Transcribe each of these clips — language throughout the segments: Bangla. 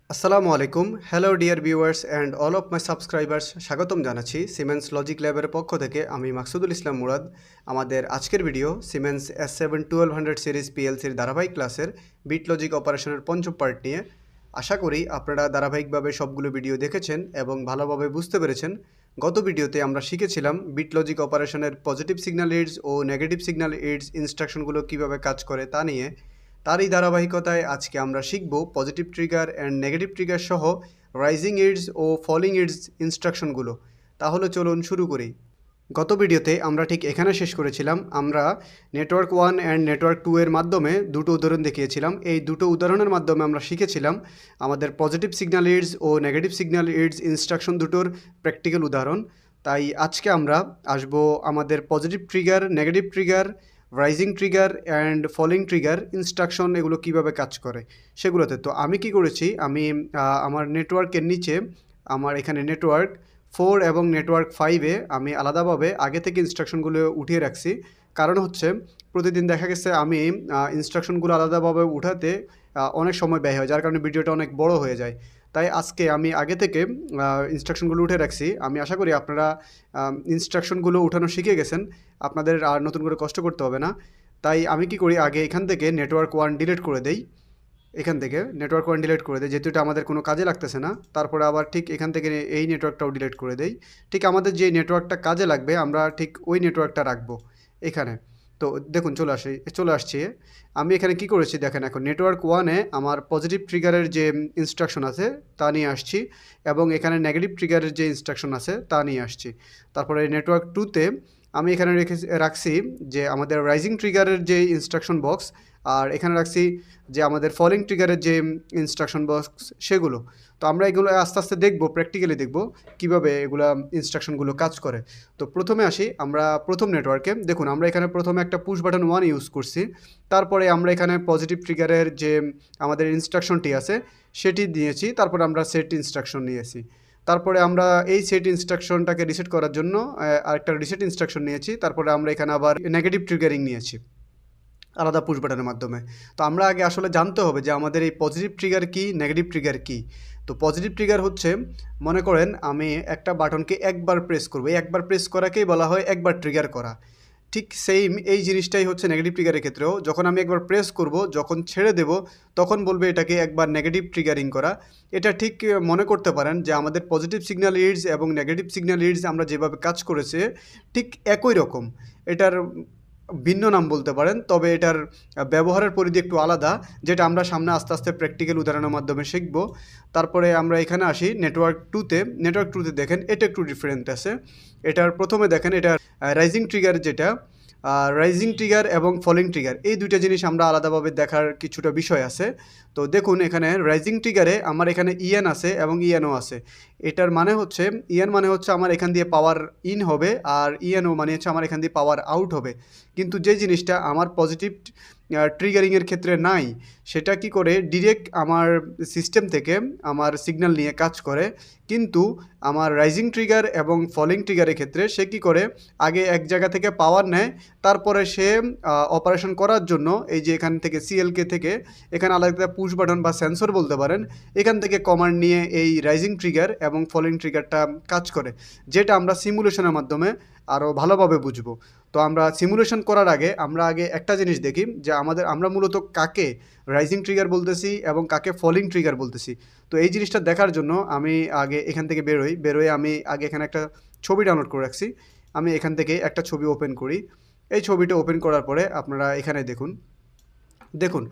আসসালামু আলাইকুম। Hello dear viewers and all of my subscribers, স্বাগতম জানাচ্ছি সিমেন্স লজিক ল্যাবের পক্ষ থেকে। আমি মাকসুদুল ইসলাম মুরাদ। আমাদের আজকের ভিডিও সিমেন্স S7-1200 সিরিজ পিএলসির ধারাবাহিক ক্লাসের বিট লজিক অপারেশনের পঞ্চম পার্ট নিয়ে। আশা করি আপনারা ধারাবাহিকভাবে সবগুলো ভিডিও দেখেছেন এবং ভালোভাবে বুঝতে পেরেছেন। গত ভিডিওতে আমরা শিখেছিলাম বিট লজিক অপারেশনের পজিটিভ সিগন্যাল ইডস ও নেগেটিভ সিগন্যাল ইডস ইনস্ট্রাকশনগুলো কীভাবে কাজ করে তা নিয়ে। তারই ধারাবাহিকতায় আজকে আমরা শিখব positive trigger and negative trigger সহ রাইজিং ইডস ও ফলিং ইডস ইনস্ট্রাকশনগুলো। তাহলে চলুন শুরু করি। গত ভিডিওতে আমরা ঠিক এখানে শেষ করেছিলাম। আমরা নেটওয়ার্ক 1 অ্যান্ড নেটওয়ার্ক 2 এর মাধ্যমে দুটো উদাহরণ দেখিয়েছিলাম। এই দুটো উদাহরণের মাধ্যমে আমরা শিখেছিলাম আমাদের পজিটিভ সিগন্যাল ইডস ও নেগেটিভ সিগন্যাল ইডস ইনস্ট্রাকশন দুটোর প্র্যাকটিক্যাল উদাহরণ। তাই আজকে আমরা আসবো আমাদের positive trigger, negative trigger, rising trigger and falling trigger instruction এগুলো কিভাবে কাজ করে সেগুলোতে। তো আমি কি করেছি, আমি আমার নেটওয়ার্কের নিচে আমার এখানে নেটওয়ার্ক 4 এবং নেটওয়ার্ক 5-এ আমি আলাদাভাবে আগে থেকে ইনস্ট্রাকশনগুলো উঠিয়ে রাখছি। কারণ হচ্ছে প্রতিদিন দেখা গেছে আমি ইনস্ট্রাকশনগুলো আলাদাভাবে উঠাতে অনেক সময় ব্যয় হয়, যার কারণে ভিডিওটা অনেক বড় হয়ে যায়। তাই আজকে আমি আগে থেকে ইনস্ট্রাকশনগুলো উঠে রাখছি। আমি আশা করি আপনারা ইনস্ট্রাকশনগুলো উঠানো শিখে গেছেন, আপনাদের আর নতুন করে কষ্ট করতে হবে না। তাই আমি কি করি, আগে এখান থেকে নেটওয়ার্ক 1 ডিলিট করে দেই। এখান থেকে নেটওয়ার্ক 1 ডিলিট করে দেই, যেহেতু এটা আমাদের কোনো কাজে লাগতেছে না। তারপরে আবার ঠিক এখান থেকে এই নেটওয়ার্কটাও ডিলিট করে দেই। ঠিক আমাদের যে নেটওয়ার্কটা কাজে লাগবে আমরা ঠিক ওই নেটওয়ার্কটা রাখবো এখানে। তো দেখুন চলে আসছি। আমি এখানে কি করেছি দেখেন, এখন নেটওয়ার্ক 1-এ আমার পজিটিভ ট্রিগারের যে ইনস্ট্রাকশন আছে তা নিয়ে আসছি এবং এখানে নেগেটিভ ট্রিগারের যে ইনস্ট্রাকশন আছে তা নিয়ে আসছি। তারপরে নেটওয়ার্ক 2-তে আমি এখানে রাখছি যে আমাদের রাইজিং ট্রিগারের যে ইনস্ট্রাকশন বক্স, আর এখানে রাখছি যে আমাদের ফলিং ট্রিগারের যে ইনস্ট্রাকশন বক্স সেগুলো। তো আমরা এগুলো আস্তে আস্তে দেখবো, প্র্যাকটিক্যালি দেখবো কীভাবে এগুলো ইনস্ট্রাকশনগুলো কাজ করে। তো প্রথমে আসি আমরা প্রথম নেটওয়ার্কে। দেখুন আমরা এখানে প্রথমে একটা পুশ বাটন 1 ইউজ করছি। তারপরে আমরা এখানে পজিটিভ ট্রিগারের যে আমাদের ইনস্ট্রাকশনটি আছে সেটি দিয়েছি। তারপরে আমরা সেট ইনস্ট্রাকশন নিয়েছি। তারপরে আমরা এই সেট ইনস্ট্রাকশনটাকে রিসেট করার জন্য আরেকটা রিসেট ইনস্ট্রাকশন নিয়েছি। তারপরে আমরা এখানে আবার নেগেটিভ ট্রিগারিং নিয়েছি আলাদা পুশ বাটনের মাধ্যমে। তো আমরা আগে আসলে জানতে হবে যে আমাদের এই পজিটিভ ট্রিগার কী, নেগেটিভ ট্রিগার কী। তো পজিটিভ ট্রিগার হচ্ছে, মনে করেন আমি একটা বাটনকে একবার প্রেস করবো, এই একবার প্রেস করাকেই বলা হয় একবার ট্রিগার করা। ঠিক সেম এই জিনিসটাই হচ্ছে নেগেটিভ ট্রিগারের ক্ষেত্রেও। যখন আমি একবার প্রেস করব, যখন ছেড়ে দেব তখন বলবে এটাকে একবার নেগেটিভ ট্রিগারিং করা। এটা ঠিক মনে করতে পারেন যে আমাদের পজিটিভ সিগন্যাল ইডস এবং নেগেটিভ সিগন্যাল ইডস আমরা যেভাবে কাজ করেছে ঠিক একই রকম। এটার ভিন্ন নাম বলতে পারেন, তবে এটার ব্যবহারের পরিধি একটু আলাদা, যেটা আমরা সামনে আস্তে আস্তে প্র্যাকটিক্যাল উদাহরণের মাধ্যমে শিখব। তারপরে আমরা এখানে আসি নেটওয়ার্ক 2-তে। নেটওয়ার্ক 2-তে দেখেন এটা একটু ডিফারেন্ট আছে। এটার প্রথমে দেখেন এটা রাইজিং ট্রিগার, যেটা রাইজিং ট্রিগার এবং ফলিং ট্রিগার এই দুইটা জিনিস আমরা আলাদাভাবে দেখার কিছুটা বিষয় আছে। তো দেখুন এখানে রাইজিং ট্রিগারে আমার এখানে ইএন আছে এবং ইএনও আছে। এটার মানে হচ্ছে, ইএন মানে হচ্ছে আমার এখান দিয়ে পাওয়ার ইন হবে, আর ইএনও মানে হচ্ছে আমার এখান দিয়ে পাওয়ার আউট হবে। কিন্তু যে জিনিসটা আমার পজিটিভ ট্রিগারিংয়ের ক্ষেত্রে নাই, সেটা কি করে ডিরেক্ট আমার সিস্টেম থেকে আমার সিগন্যাল নিয়ে কাজ করে। কিন্তু আমার রাইজিং ট্রিগার এবং ফলিং ট্রিগারের ক্ষেত্রে সে কী করে, আগে এক জায়গা থেকে পাওয়ার নেয়, তারপরে সে অপারেশন করার জন্য এই যে এখান থেকে সিএলকে থেকে এখানে আলাদা পুশ বাটন বা সেন্সর বলতে পারেন, এখান থেকে কমান্ড নিয়ে এই রাইজিং ট্রিগার এবং ফলিং ট্রিগারটা কাজ করে, যেটা আমরা সিমুলেশনের মাধ্যমে আরও ভালোভাবে বুঝবো। তো আমরা সিমুলেশন করার আগে আমরা আগে একটা জিনিস দেখি যে আমরা মূলত কাকে রাইজিং ট্রিগার বলতেছি এবং কাকে ফলিং ট্রিগার বলতেছি। তো এই জিনিসটা দেখার জন্য আমি আগে এখান থেকে বেরোই আমি আগে এখানে একটা ছবি ডাউনলোড করে রাখছি। আমি এখান থেকে একটা ছবি ওপেন করি। এই ছবিটা ওপেন করার পরে আপনারা এখানে দেখুন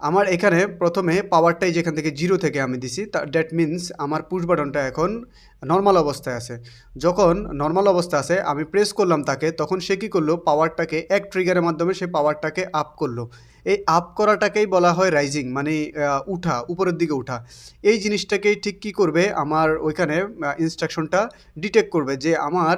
আমার এখানে প্রথমে পাওয়ারটাই যেখান থেকে 0 থেকে আমি দিছি, দ্যাট মিন্স আমার পুশ বাটনটা এখন নর্মাল অবস্থায় আছে। যখন নর্মাল অবস্থা আছে আমি প্রেস করলাম তাকে, তখন সে কী করলো, পাওয়ারটাকে এক ট্রিগারের মাধ্যমে সে পাওয়ারটাকে আপ করলো। এই আপ করাটাকেই বলা হয় রাইজিং, মানে উপরের দিকে উঠা। এই জিনিসটাকেই ঠিক কী করবে, আমার ওইখানে ইনস্ট্রাকশনটা ডিটেক্ট করবে যে আমার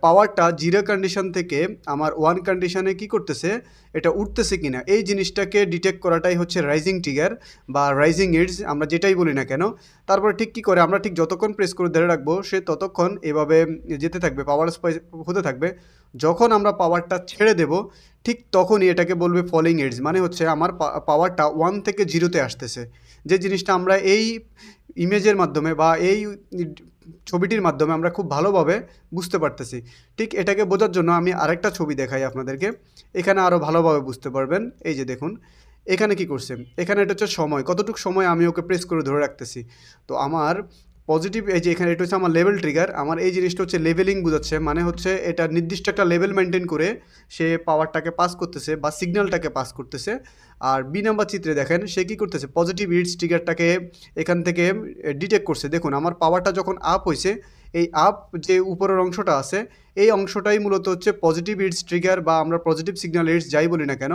পাওয়ারটা 0 কন্ডিশন থেকে আমার 1 কন্ডিশনে কী করতেছে, এটা উঠতেছে কিনা। এই জিনিসটাকে ডিটেক্ট করাটাই হচ্ছে রাইজিং ট্রিগার বা রাইজিং ইডস, আমরা যেটাই বলি না কেন। তারপর ঠিক কী করে, আমরা ঠিক যতক্ষণ প্রেস করে ধরে রাখবো সে ততক্ষণ এভাবে যেতে থাকবে, পাওয়ার হতে থাকবে। যখন আমরা পাওয়ারটা ছেড়ে দেব ঠিক তখনই এটাকে বলবে ফলিং ইডস, মানে হচ্ছে আমার পাওয়ারটা 1 থেকে 0-তে আসতেছে। যে জিনিসটা আমরা এই ইমেজের মাধ্যমে বা এই ছবিটির মাধ্যমে আমরা খুব ভালোভাবে বুঝতে পারতেছি। ঠিক এটাকে বোঝার জন্য আমি আরেকটা ছবি দেখাই আপনাদেরকে, এখানে আরও ভালোভাবে বুঝতে পারবেন। এই যে দেখুন, এখানে কি করছে, এখানে এটা হচ্ছে সময়, কতটুকু সময় আমি ওকে প্রেস করে ধরে রাখতেছি। তো আমার পজিটিভ, এই যে এখানে এটা হচ্ছে আমার লেভেল ট্রিগার, আমার এই জিনিসটা হচ্ছে লেভেলিং বোঝাচ্ছে, মানে হচ্ছে এটা নির্দিষ্ট একটা লেভেল মেনটেন করে সে পাওয়ারটাকে পাস করতেছে বা সিগন্যালটাকে পাস করতেছে। আর বি নাম্বার চিত্রে দেখেন সে কী করতেছে, পজিটিভ হিটস ট্রিগারটাকে এখান থেকে ডিটেক্ট করছে। দেখুন আমার পাওয়ারটা যখন আপ হয়েছে, এই আপ যে উপরের অংশটা আছে, এই অংশটাই মূলত হচ্ছে পজিটিভ হিটস ট্রিগার বা আমরা পজিটিভ সিগন্যাল হিটস যাই বলি না কেন।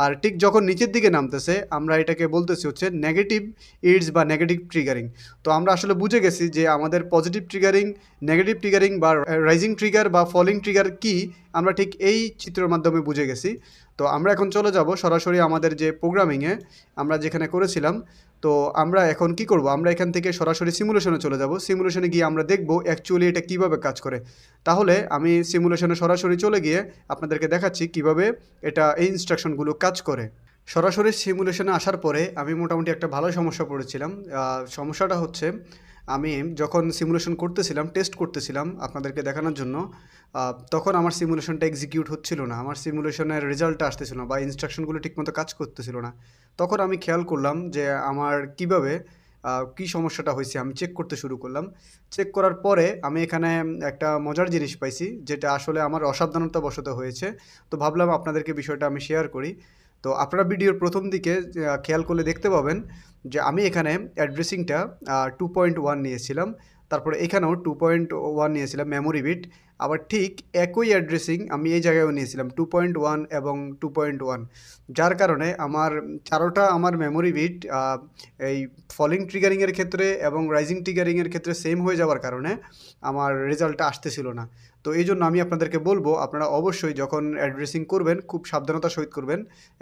আর ঠিক যখন নিচের দিকে নামতেছে আমরা এটাকে বলতেছি হচ্ছে নেগেটিভ হিটস বা নেগেটিভ ট্রিগারিং। তো আমরা আসলে বুঝে গেছি যে আমাদের পজিটিভ ট্রিগারিং, নেগেটিভ ট্রিগারিং বা রাইজিং ট্রিগার বা ফলিং ট্রিগার কি, আমরা ঠিক এই চিত্রের মাধ্যমে বুঝে গেছি। তো আমরা এখন চলে যাব সরাসরি আমাদের যে প্রোগ্রামিংয়ে আমরা যেখানে করেছিলাম। তো আমরা এখন কি করব, আমরা এখান থেকে সরাসরি সিমুলেশনে চলে যাব। সিমুলেশনে গিয়ে আমরা দেখব অ্যাকচুয়ালি এটা কিভাবে কাজ করে। তাহলে আমি সিমুলেশনে সরাসরি চলে গিয়ে আপনাদেরকে দেখাচ্ছি কিভাবে এটা এই ইনস্ট্রাকশনগুলো কাজ করে। সরাসরি সিমুলেশনে আসার পরে আমি মোটামুটি একটা ভালো সমস্যা পড়েছিলাম। সমস্যাটা হচ্ছে, আমি যখন সিমুলেশন করতেছিলাম, টেস্ট করতেছিলাম আপনাদেরকে দেখানোর জন্য, তখন আমার সিমুলেশনটা এক্সিকিউট হচ্ছিল না, আমার সিমুলেশনের রেজাল্টটা আসতেছিল না বা ইনস্ট্রাকশনগুলো ঠিকমতো কাজ করতেছিল না। তখন আমি খেয়াল করলাম যে আমার কিভাবে কী সমস্যাটা হয়েছে, আমি চেক করতে শুরু করলাম। চেক করার পরে আমি এখানে একটা মজার জিনিস পাইছি, যেটা আসলে আমার অসাবধানতাবশত হয়েছে। তো ভাবলাম আপনাদেরকে বিষয়টা আমি শেয়ার করি। তো আপনারা ভিডিওর প্রথম দিকে খেয়াল করলে দেখতে পাবেন যে আমি এখানে অ্যাড্রেসিংটা 2.1 নিয়েছিলাম। তারপরে এখানেও 2.1 নিয়েছিলাম মেমোরি বিট। আবার ঠিক একই অ্যাড্রেসিং আমি এই জায়গায়ও নিয়েছিলাম 2.1 এবং 2.1। যার কারণে আমার চারোটা আমার মেমোরি বিট এই ফলিং ট্রিগারিংয়ের ক্ষেত্রে এবং রাইজিং ট্রিগারিংয়ের ক্ষেত্রে সেম হয়ে যাওয়ার কারণে আমার রেজাল্টটা আসতেছিল না। তো এই জন্য আমি আপনাদেরকে বলবো, আপনারা অবশ্যই যখন অ্যাড্রেসিং করবেন খুব সাবধানতার সহিত করবেন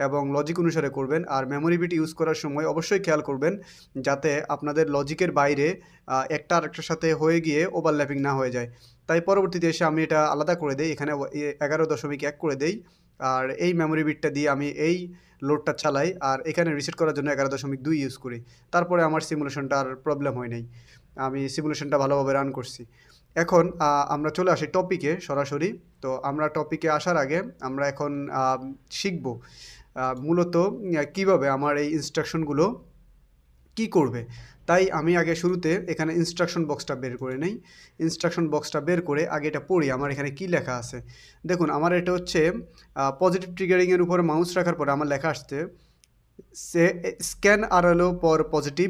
এবং লজিক অনুসারে করবেন। আর মেমোরি বিট ইউজ করার সময় অবশ্যই খেয়াল করবেন যাতে আপনাদের লজিকের বাইরে একটা আরেকটার সাথে হয়ে গিয়ে ওভারল্যাপিং না হয়ে যায়। তাই পরবর্তীতে এসে আমি এটা আলাদা করে দেই, এখানে 11.1 করে দেই। আর এই মেমোরি বিটটা দিয়ে আমি এই লোডটা চালাই, আর এখানে রিসেট করার জন্য 11.2 ইউজ করি। তারপরে আমার সিমুলেশনটা আর প্রবলেম হয় নাই, আমি সিমুলেশনটা ভালোভাবে রান করছি। এখন আমরা চলে আসি টপিকে সরাসরি। তো আমরা টপিকে আসার আগে আমরা এখন শিখব মূলত কীভাবে আমার এই ইনস্ট্রাকশনগুলো কি করবে। তাই আমি আগে শুরুতে এখানে ইনস্ট্রাকশন বক্সটা বের করে নেই। ইনস্ট্রাকশন বক্সটা বের করে আগে এটা পড়ি আমার এখানে কি লেখা আছে। দেখুন আমার এটা হচ্ছে পজিটিভ ট্রিগারিংয়ের উপরে মাউস রাখার পরে আমার লেখা আসছে সে স্ক্যান আরএলও ফর পজিটিভ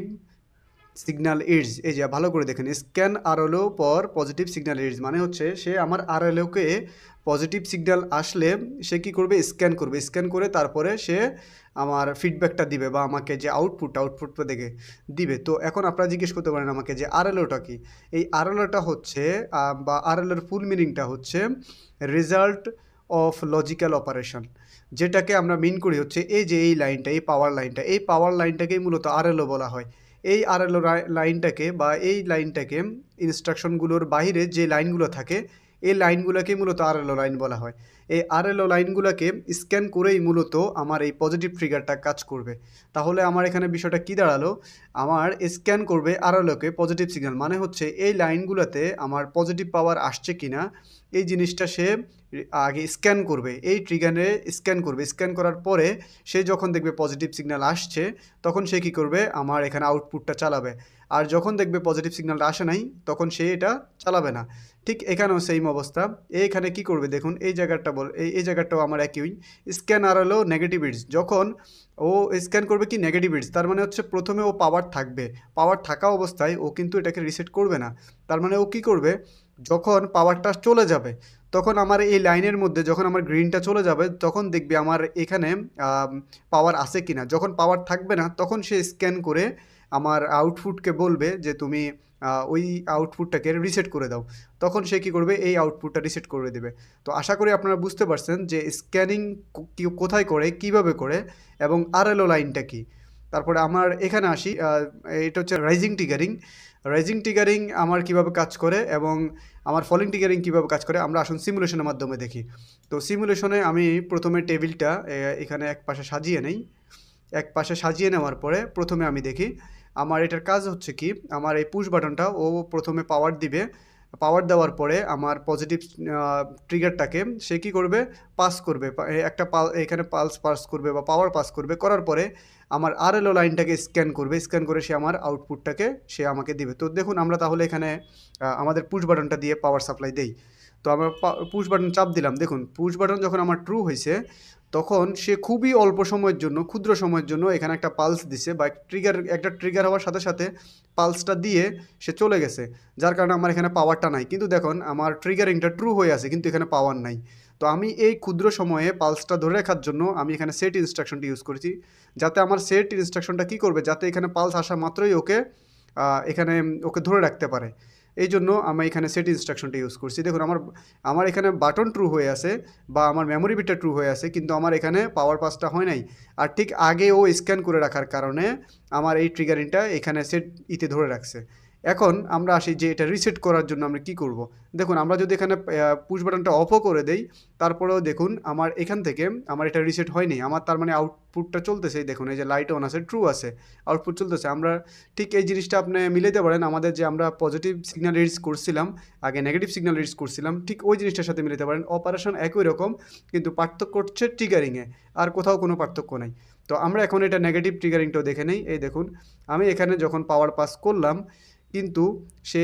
সিগন্যাল ইডস। এই যে ভালো করে দেখেন, স্ক্যান আরএলও ফর পজিটিভ সিগন্যাল ইডস মানে হচ্ছে সে আমার আরএলওকে পজিটিভ সিগন্যাল আসলে সে কী করবে, স্ক্যান করবে। স্ক্যান করে তারপরে সে আমার ফিডব্যাকটা দিবে বা আমাকে যে আউটপুটটা দেখে দিবে। তো এখন আপনারা জিজ্ঞেস করতে পারেন আমাকে যে আরএলওটা কি। এই আরএলওটা হচ্ছে বা আরএলওর ফুল মিনিংটা হচ্ছে রেজাল্ট অফ লজিক্যাল অপারেশন, যেটাকে আমরা মিন করি হচ্ছে এই যে এই লাইনটা, এই পাওয়ার লাইনটাকেই মূলত আরএলও বলা হয়। এই আরএলও লাইনটাকে বা এই লাইনটাকে ইনস্ট্রাকশনগুলোর বাইরে যে লাইনগুলো থাকে এই লাইনগুলোকেই মূলত আরএলও লাইন বলা হয়। এই আরএলও লাইনগুলোকে স্ক্যান করেই মূলত আমার এই পজিটিভ ট্রিগারটা কাজ করবে। তাহলে আমার এখানে বিষয়টা কী দাঁড়ালো, আমার স্ক্যান করবে আরএলওকে পজিটিভ সিগন্যাল, মানে হচ্ছে এই লাইনগুলোতে আমার পজিটিভ পাওয়ার আসছে কি না এই জিনিসটা সে আগে স্ক্যান করবে, এই ট্রিগারে স্ক্যান করবে। স্ক্যান করার পরে সে যখন দেখবে পজিটিভ সিগন্যাল আসছে তখন সে কী করবে, আমার এখানে আউটপুটটা চালাবে। আর যখন দেখবে পজিটিভ সিগন্যালটা আসে নাই তখন সে এটা চালাবে না। ঠিক এখানেও সেম অবস্থা। এখানে কি করবে দেখুন, এই জায়গাটা এই জায়গাটাও আমার একই। স্ক্যান আর হলো নেগেটিভ বিটস, যখন ও স্ক্যান করবে কি নেগেটিভ বিটস, তার মানে হচ্ছে প্রথমে ও পাওয়ার থাকবে, পাওয়ার থাকা অবস্থায় ও কিন্তু এটাকে রিসেট করবে না। তার মানে ও কি করবে, যখন পাওয়ারটা চলে যাবে তখন আমার এই লাইনের মধ্যে যখন আমার গ্রিনটা চলে যাবে তখন দেখবে আমার এখানে পাওয়ার আছে কিনা। যখন পাওয়ার থাকবে না তখন সে স্ক্যান করে আমার আউটপুটকে বলবে যে তুমি ওই আউটপুটটাকে রিসেট করে দাও। তখন সে কী করবে, এই আউটপুটটা রিসেট করে দেবে। তো আশা করি আপনারা বুঝতে পারছেন যে স্ক্যানিং কোথায় করে, কিভাবে করে এবং আরএলও লাইনটা কী। তারপরে আমার এখানে আসি, এটা হচ্ছে রাইজিং ট্রিগারিং আমার কিভাবে কাজ করে এবং আমার ফলিং ট্রিগারিং কীভাবে কাজ করে আমরা আসুন সিমুলেশনের মাধ্যমে দেখি। তো সিমুলেশনে আমি প্রথমে টেবিলটা এখানে এক পাশে সাজিয়ে নেই। এক পাশে সাজিয়ে নেওয়ার পরে প্রথমে আমি দেখি আমার এটার কাজ হচ্ছে কি, আমার এই পুশ বাটনটা ও প্রথমে পাওয়ার দিবে, পাওয়ার দেওয়ার পরে আমার পজিটিভ ট্রিগারটাকে সে কী করবে, পাস করবে, একটা এখানে পালস পাস করবে বা পাওয়ার পাস করবে, করার পরে আমার আরএলও লাইনটাকে স্ক্যান করবে, স্ক্যান করে সে আমার আউটপুটটাকে সে আমাকে দিবে। তো দেখুন আমরা তাহলে এখানে আমাদের পুশ বাটনটা দিয়ে পাওয়ার সাপ্লাই দেই। তো আমরা পুশ বাটন চাপ দিলাম, দেখুন পুশ বাটন যখন আমার ট্রু হয়েছে তখন সে খুবই অল্প সময়ের জন্য, ক্ষুদ্র সময়ের জন্য এখানে একটা পালস দিছে বা একটা ট্রিগার হওয়ার সাথে সাথে পালসটা দিয়ে সে চলে গেছে, যার কারণে আমার এখানে পাওয়ারটা নাই। কিন্তু দেখুন আমার ট্রিগারিংটা ট্রু হয়ে আছে কিন্তু এখানে পাওয়ার নাই। তো আমি এই ক্ষুদ্র সময়ে পালসটা ধরে রাখার জন্য আমি এখানে সেট ইনস্ট্রাকশনটি ইউজ করেছি, যাতে আমার সেট ইনস্ট্রাকশনটা কী করবে, যাতে এখানে পালস আসা মাত্রই এখানে ওকে ধরে রাখতে পারে। এই জন্য আমি এখানে সেট ইনস্ট্রাকশনটা ইউজ করছি। দেখুন আমার আমার এখানে বাটন ট্রু হয়ে আছে বা আমার মেমোরি বিটটা ট্রু হয়ে আছে, কিন্তু আমার এখানে পাওয়ার পাসটা হয় নাই। আর ঠিক আগে ও স্ক্যান করে রাখার কারণে আমার এই ট্রিগারিংটা এখানে সেট ধরে রাখছে। এখন আমরা আসি যে এটা রিসেট করার জন্য আমরা কী করব। দেখুন আমরা যদি এখানে পুশ বাটনটা অফও করে দেই, তারপরেও দেখুন আমার এখান থেকে আমার এটা রিসেট হয়নি। আমার তার মানে আউটপুটটা চলতেছে, দেখুন এই যে লাইট অন আছে, ট্রু আছে, আউটপুট চলতেছে। আমরা ঠিক এই জিনিসটা আপনি মিলাইতে পারেন আমাদের যে আমরা পজিটিভ সিগন্যাল রিডস করছিলাম, আগে নেগেটিভ সিগন্যাল রিডস করছিলাম, ঠিক ওই জিনিসটার সাথে মিলাতে পারেন। অপারেশন একই রকম, কিন্তু পার্থক্য হচ্ছে ট্রিগারিংয়ে, আর কোথাও কোনো পার্থক্য নাই। তো আমরা এখন এটা নেগেটিভ ট্রিগারিংটাও দেখে নেই। এই দেখুন আমি এখানে যখন পাওয়ার পাস করলাম, কিন্তু সে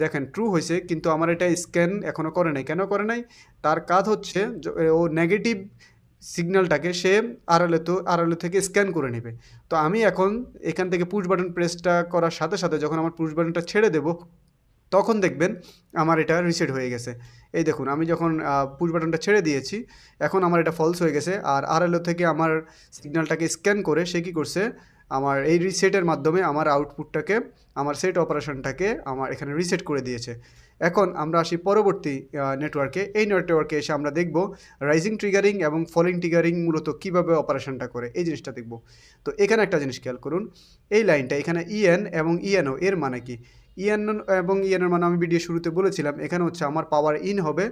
দেখেন ট্রু হয়েছে, কিন্তু আমার এটা স্ক্যান এখনও করে নাই। কেন করে নাই? তার কাজ হচ্ছে ও নেগেটিভ সিগন্যালটাকে সে আড়ালে থেকে স্ক্যান করে নেবে। তো আমি এখন এখান থেকে পুশ বাটন প্রেসটা করার সাথে সাথে যখন আমার পুশ বাটনটা ছেড়ে দেব, তখন দেখবেন আমার এটা রিসেট হয়ে গেছে। এই দেখুন আমি যখন পুশ বাটনটা ছেড়ে দিয়েছি, এখন আমার এটা ফলস হয়ে গেছে। আর আরএলও থেকে আমার সিগন্যালটাকে স্ক্যান করে সে কী করছে, আমার এই রিসেটের মাধ্যমে আমার আউটপুটটাকে, আমার সেট অপারেশনটাকে আমার এখানে রিসেট করে দিয়েছে। এখন আমরা আসি পরবর্তী নেটওয়ার্কে। এই নেটওয়ার্কে এসে আমরা দেখব রাইজিং ট্রিগারিং এবং ফলিং ট্রিগারিং মূলত কীভাবে অপারেশনটা করে, এই জিনিসটা দেখব। তো এখানে একটা জিনিস খেয়াল করুন, এই লাইনটা এখানে ইএন এবং ইএনও এর মানে কি? ইএন এবং ইএনের মানে আমি ভিডিও শুরুতে বলেছিলাম, এখানে হচ্ছে আমার পাওয়ার ইন হবে,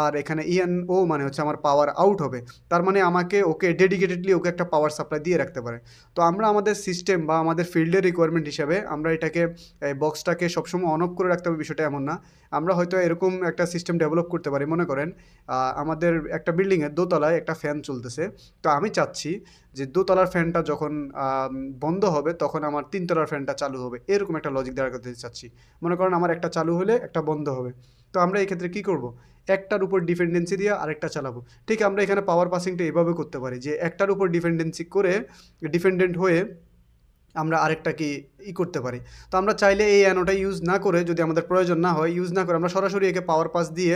আর এখানে ইএনও মানে হচ্ছে আমার পাওয়ার আউট হবে। তার মানে আমাকে ওকে ডেডিকেটেডলি ওকে একটা পাওয়ার সাপ্লাই দিয়ে রাখতে পারে। তো আমরা আমাদের সিস্টেম বা আমাদের ফিল্ডের রিকোয়ারমেন্ট হিসাবে আমরা এটাকে বক্সটাকে সবসময় অন অফ করে রাখতে হবে, বিষয়টা এমন না। আমরা হয়তো এরকম একটা সিস্টেম ডেভেলপ করতে পারি, মনে করেন আমাদের একটা বিল্ডিংয়ের দোতলায় একটা ফ্যান চলতেছে। তো আমি চাচ্ছি যে দোতলার ফ্যানটা যখন বন্ধ হবে তখন আমার তিনতলার ফ্যানটা চালু হবে, এরকম একটা লজিক দ্বারা করতে চাচ্ছি। মনে করেন আমার একটা চালু হলে একটা বন্ধ হবে। তো আমরা এই ক্ষেত্রে কী করব, একটার উপর ডিপেন্ডেন্সি দিয়ে আরেকটা চালাবো। ঠিক আমরা এখানে পাওয়ার পাসিংটা এভাবে করতে পারি যে একটার উপর ডিপেন্ডেন্সি করে, ডিপেন্ডেন্ট হয়ে আমরা আরেকটা করতে পারি। তো আমরা চাইলে এই অ্যানোটা ইউজ না করে, যদি আমাদের প্রয়োজন না হয় ইউজ না করে, আমরা সরাসরি একে পাওয়ার পাস দিয়ে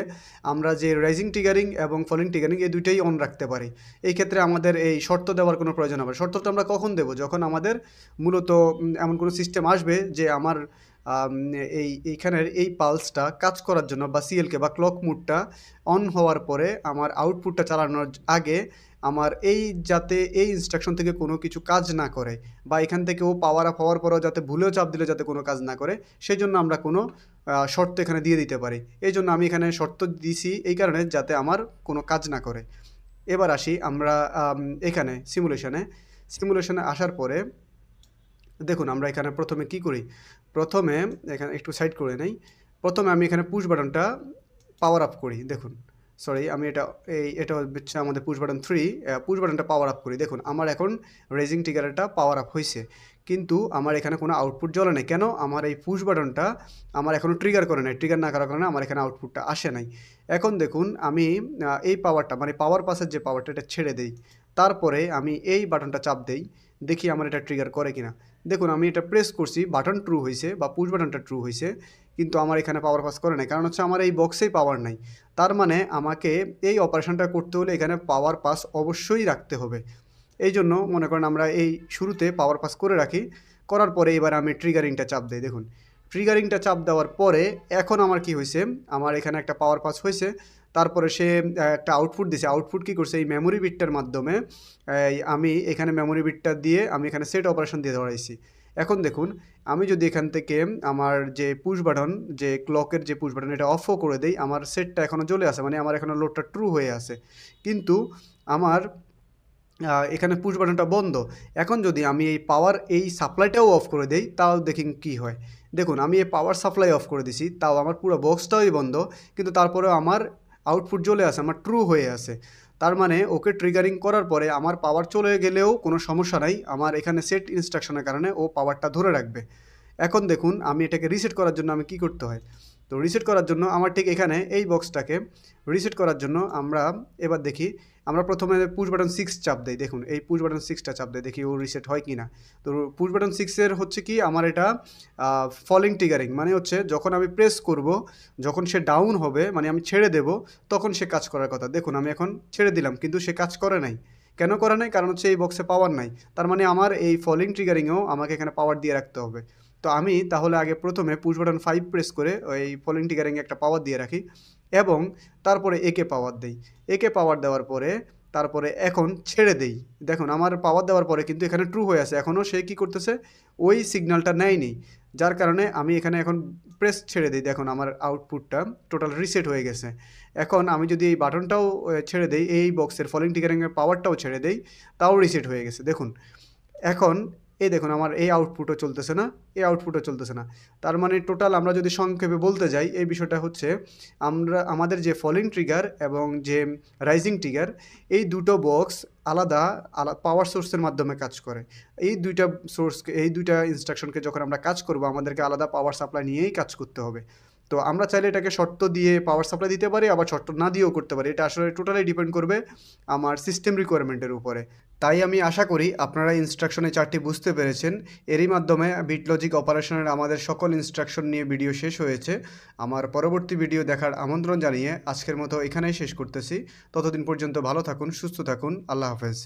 আমরা যে রাইজিং ট্রিগারিং এবং ফলিং ট্রিগারিং এই দুইটাই অন রাখতে পারি। এই ক্ষেত্রে আমাদের এই শর্ত দেওয়ার কোনো প্রয়োজন হবে। শর্তটা আমরা কখন দেব? যখন আমাদের মূলত এমন কোনো সিস্টেম আসবে যে আমার এইখানের এই পালসটা কাজ করার জন্য, বা সিএলকে বা ক্লক মুডটা অন হওয়ার পরে আমার আউটপুটটা চালানোর আগে আমার যাতে এই ইনস্ট্রাকশন থেকে কোনো কিছু কাজ না করে, বা এখান থেকে ও পাওয়ার আপ হওয়ার পরেও যাতে ভুলেও চাপ দিলে যাতে কোনো কাজ না করে, সেই জন্য আমরা কোনো শর্ত এখানে দিয়ে দিতে পারি। এই জন্য আমি এখানে শর্ত দিছি এই কারণে যাতে আমার কোনো কাজ না করে। এবার আসি আমরা এখানে সিমুলেশনে আসার পরে দেখুন আমরা এখানে প্রথমে কি করি, প্রথমে এখানে একটু সাইড করে নেই। প্রথমে আমি এখানে পুশ বাটনটা পাওয়ার আপ করি। দেখুন আমি এটা হচ্ছে আমাদের পুশ বাটন 3, পুশ বাটনটা পাওয়ার আপ করি। দেখুন আমার এখন রেজিং ট্রিগারটা পাওয়ার আপ হয়েছে, কিন্তু আমার এখানে কোনো আউটপুট জ্বলে নাই। কেন? আমার এই পুশ বাটনটা আমার এখনও ট্রিগার করে নাই। ট্রিগার না করার কারণে আমার এখানে আউটপুটটা আসে নাই। এখন দেখুন আমি এই পাওয়ারটা মানে পাওয়ার পাসের যে পাওয়ারটা এটা ছেড়ে দেই, তারপরে আমি এই বাটনটা চাপ দেই, দেখি আমার এটা ট্রিগার করে কিনা। দেখুন আমি এটা প্রেস করছি, বাটন ট্রু হয়েছে বা পুশ বাটনটা ট্রু হয়েছে, কিন্তু আমার এখানে পাওয়ার পাস করে নাই, কারণ হচ্ছে আমার এই বক্সেই পাওয়ার নাই। তার মানে আমাকে এই অপারেশনটা করতে হলে এখানে পাওয়ার পাস অবশ্যই রাখতে হবে। এই জন্য মনে করেন আমরা এই শুরুতে পাওয়ার পাস করে রাখি, করার পরে এবার আমি ট্রিগারিংটা চাপ দিই। দেখুন ট্রিগারিংটা চাপ দেওয়ার পরে এখন আমার কি হয়েছে, আমার এখানে একটা পাওয়ার পাস হয়েছে, তারপরে সে একটা আউটপুট দিছে। আউটপুট কী করছে, এই মেমোরি বিটটার মাধ্যমে আমি এখানে মেমোরি বিটটা দিয়ে আমি এখানে সেট অপারেশন দিয়ে ধরাইছি। এখন দেখুন আমি যদি এখান থেকে আমার যে পুশ বাটন, যে ক্লকের যে পুশ বাটন, এটা অফও করে দেই, আমার সেটটা এখনও জ্বলে আছে, মানে আমার এখনও লোডটা ট্রু হয়ে আছে। কিন্তু আমার এখানে পুশ বাটনটা বন্ধ। এখন যদি আমি এই পাওয়ার এই সাপ্লাইটাও অফ করে দেই, তাও দেখি কী হয়। দেখুন আমি এই পাওয়ার সাপ্লাই অফ করে দিছি, তাও আমার পুরো বক্সটাই বন্ধ, কিন্তু তারপরেও আমার আউটপুট জ্বলে আছে, আমার ট্রু হয়ে আছে। তার মানে ওকে ট্রিগারিং করার পরে আমার পাওয়ার চলে গেলেও কোনো সমস্যা নাই, আমার এখানে সেট ইনস্ট্রাকশনের কারণে ও পাওয়ারটা ধরে রাখবে। এখন দেখুন আমি এটাকে রিসেট করার জন্য আমি কি করতে হয়। তো রিসেট করার জন্য আমার ঠিক এখানে এই বক্সটাকে রিসেট করার জন্য আমরা এবার দেখি, আমরা প্রথমে পুশ বাটন 6 চাপ দেই। দেখুন এই পুশ বাটন 6টা চাপ দেই, দেখি ও রিসেট হয় কি না। তো পুশ বাটন 6-এর হচ্ছে কি, আমার এটা ফলিং ট্রিগারিং, মানে হচ্ছে যখন আমি প্রেস করব, যখন সে ডাউন হবে, মানে আমি ছেড়ে দেব, তখন সে কাজ করার কথা। দেখুন আমি এখন ছেড়ে দিলাম, কিন্তু সে কাজ করে নাই। কেন করে নাই? কারণ হচ্ছে এই বক্সে পাওয়ার নাই। তার মানে আমার এই ফলিং ট্রিগারিংয়েও আমাকে এখানে পাওয়ার দিয়ে রাখতে হবে। তো আমি তাহলে আগে প্রথমে পুশ বাটন 5 প্রেস করে ওই ফলিং ট্রিগারিংয়ে একটা পাওয়ার দিয়ে রাখি, এবং তারপরে একে পাওয়ার দেই। একে পাওয়ার দেওয়ার পরে তারপরে এখন ছেড়ে দেই। দেখুন আমার পাওয়ার দেওয়ার পরে কিন্তু এখানে ট্রু হয়ে আছে, এখনও সে কী করতেছে, ওই সিগন্যালটা নেয়নি। যার কারণে আমি এখানে এখন প্রেস ছেড়ে দিই, দেখুন আমার আউটপুটটা টোটাল রিসেট হয়ে গেছে। এখন আমি যদি এই বাটনটাও ছেড়ে দেই, এই বক্সের ফলিং ট্রিগারিংয়ের পাওয়ারটাও ছেড়ে দেই, তাও রিসেট হয়ে গেছে। দেখুন এখন এই দেখুন আমার এই আউটপুটও চলতেছে না, এই আউটপুটও চলতেছে না। তার মানে টোটাল আমরা যদি সংক্ষেপে বলতে যাই, এই বিষয়টা হচ্ছে আমাদের যে ফলিং ট্রিগার এবং যে রাইজিং ট্রিগার, এই দুটো বক্স আলাদা পাওয়ার সোর্সের মাধ্যমে কাজ করে। এই দুইটা ইনস্ট্রাকশনকে যখন আমরা কাজ করব, আমাদেরকে আলাদা পাওয়ার সাপ্লাই নিয়েই কাজ করতে হবে। তো আমরা চাইলে এটাকে শর্ত দিয়ে পাওয়ার সাপ্লাই দিতে পারি, আবার শর্ত না দিয়েও করতে পারি। এটা আসলে টোটালি ডিপেন্ড করবে আমার সিস্টেম রিকোয়ারমেন্টের উপরে। তাই আমি আশা করি আপনারা ইনস্ট্রাকশনে চার্টটি বুঝতে পেরেছেন। এরই মাধ্যমে বিট লজিক অপারেশনের আমাদের সকল ইনস্ট্রাকশন নিয়ে ভিডিও শেষ হয়েছে। আমার পরবর্তী ভিডিও দেখার আমন্ত্রণ জানিয়ে আজকের মতো এখানেই শেষ করতেছি। ততদিন পর্যন্ত ভালো থাকুন, সুস্থ থাকুন। আল্লাহ হাফেজ।